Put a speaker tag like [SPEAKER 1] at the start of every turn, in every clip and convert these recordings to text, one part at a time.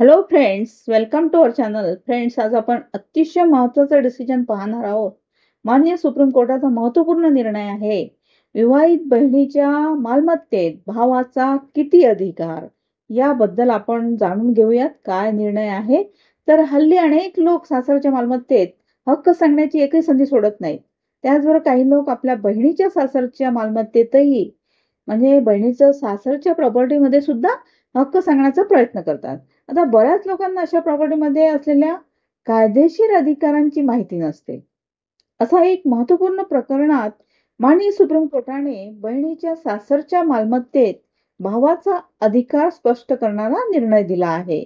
[SPEAKER 1] Hello friends, welcome to our channel. Friends, आज आपण अतिशय महत्वाचा डिसिजन पाहणार आहोत. माननीय सुप्रीम कोर्टाचा महत्वपूर्ण निर्णय आहे. विवाहित बहिणीच्या मालमत्तेत भावाचा किती अधिकार, याबद्दल आपण जाणून घेऊयात काय निर्णय आहे. तर हल्ली अनेक लोक सासरच्या मालमत्तेत हक्क सांगण्याची एकही संधी सोडत नाहीत. त्याचबरोबर काही लोक आपल्या बहिणीच्या सासरच्या मालमत्तेतही, म्हणजे बहिणीचं सासरच्या प्रॉपर्टीमध्ये सुद्धा हक्क सांगण्याचा प्रयत्न करतात. आता बऱ्याच लोकांना अशा प्रॉपर्टीमध्ये असलेल्या कायदेशीर अधिकारांची माहिती नसते. असा एक महत्वपूर्ण प्रकरणात माननीय सुप्रीम कोर्टाने बहिणीच्या सासरच्या मालमत्तेत भावाचा अधिकार स्पष्ट करणारा निर्णय दिला आहे.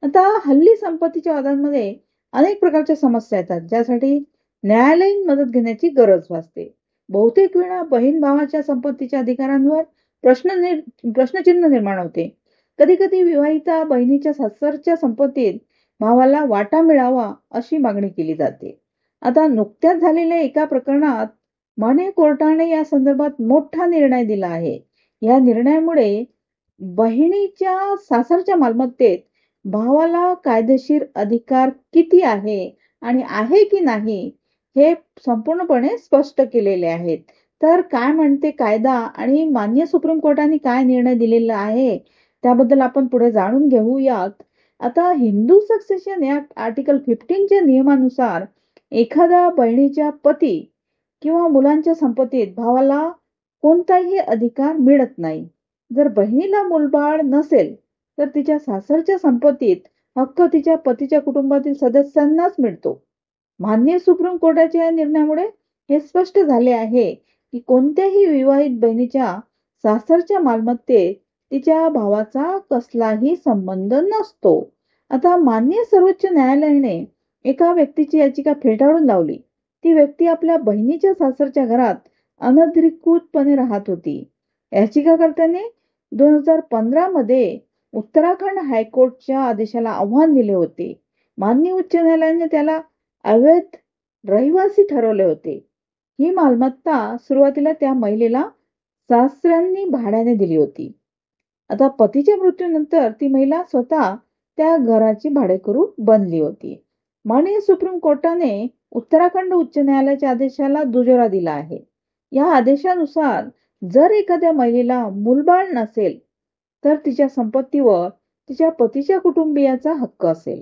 [SPEAKER 1] आता हल्ली संपत्तीच्या वादांमध्ये अनेक प्रकारच्या समस्या येतात, ज्यासाठी न्यायालयीन मदत घेण्याची गरज भासते. बहुतेक वेळा बहीण भावाच्या संपत्तीच्या अधिकारांवर प्रश्नचिन्ह निर्माण होते. कधी कधी विवाहिता बहिणीच्या सासरच्या संपत्तीत भावाला वाटा मिळावा अशी मागणी केली जाते. आता नुकत्याच झालेल्या एका प्रकरणात माने कोर्टाने या संदर्भात मोठा निर्णय दिला आहे. या निर्णयामुळे बहिणीच्या सासरच्या मालमत्तेत भावाला कायदेशीर अधिकार किती आहे आणि आहे की नाही, हे संपूर्णपणे स्पष्ट केलेले आहेत. तर काय म्हणते कायदा आणि माननीय सुप्रीम कोर्टाने काय निर्णय दिलेला आहे, त्याबद्दल आपण पुढे जाणून घेऊयात. आता हिंदू सक्सेशन ऍक्ट आर्टिकल 15च्या नियमानुसार एखाद्या बहिणीच्या पती किंवा मुलांच्या संपत्तीत भावाला कोणताही अधिकार मिळत नाही. जर बहिणीला मूलबाळ नसेल तर तिच्या सासरच्या संपत्तीत हक्क तिच्या पतीच्या कुटुंबातील सदस्यांनाच मिळतो. माननीय सुप्रीम कोर्टाच्या या निर्णयामुळे हे स्पष्ट झाले आहे की कोणत्याही विवाहित बहिणीच्या सासरच्या मालमत्तेत तिच्या भावाचा कसलाही संबंध नसतो. आता माननीय सर्वोच्च न्यायालयाने एका व्यक्तीची याचिका फेटाळून लावली. ती व्यक्ती आपल्या बहिणीच्या सासरच्या घरात अनधिकृतपणे राहत होती. याचिकाकर्त्याने 2015 मध्ये उत्तराखंड हायकोर्टच्या आदेशाला आव्हान दिले होते. माननीय उच्च न्यायालयाने त्याला अवैध रहिवासी ठरवले होते. ही मालमत्ता सुरुवातीला त्या महिलेला सासऱ्यांनी भाड्याने दिली होती. आता पतीच्या मृत्यूनंतर ती महिला स्वतः त्या घराची भाडेकरू बनली होती. माननीय सुप्रीम कोर्टाने उत्तराखंड उच्च न्यायालयाच्या आदेशाला दुजोरा दिला आहे. या आदेशानुसार जर एखाद्या महिलेला मूलबाळ नसेल तर तिच्या संपत्तीवर तिच्या पतीच्या कुटुंबियाचा हक्क असेल.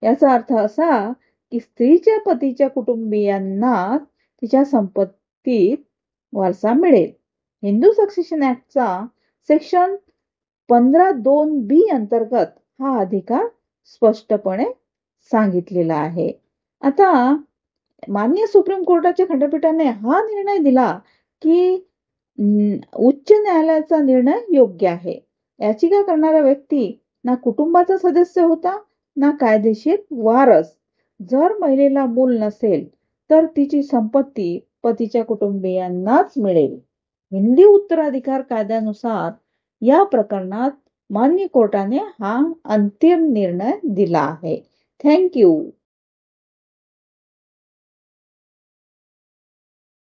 [SPEAKER 1] याचा अर्थ असा की स्त्रीच्या पतीच्या कुटुंबियांना तिच्या संपत्तीत वारसा मिळेल. हिंदू सक्सेशन ऍक्टचा सेक्शन 15(2)(b) अंतर्गत हा अधिकार स्पष्टपणे सांगितलेला आहे. आता माननीय सुप्रीम कोर्टाच्या खंडपीठाने हा निर्णय दिला की उच्च न्यायालयाचा निर्णय योग्य आहे. याचिका करणारा व्यक्ती ना कुटुंबाचा सदस्य होता ना कायदेशीर वारस. जर महिलेला मूल नसेल तर तिची संपत्ती पतीच्या कुटुंबियांनाच मिळेल. हिंदी उत्तराधिकार कायद्यानुसार या प्रकरणात माननीय कोर्टाने हा अंतिम निर्णय दिला आहे. Thank you.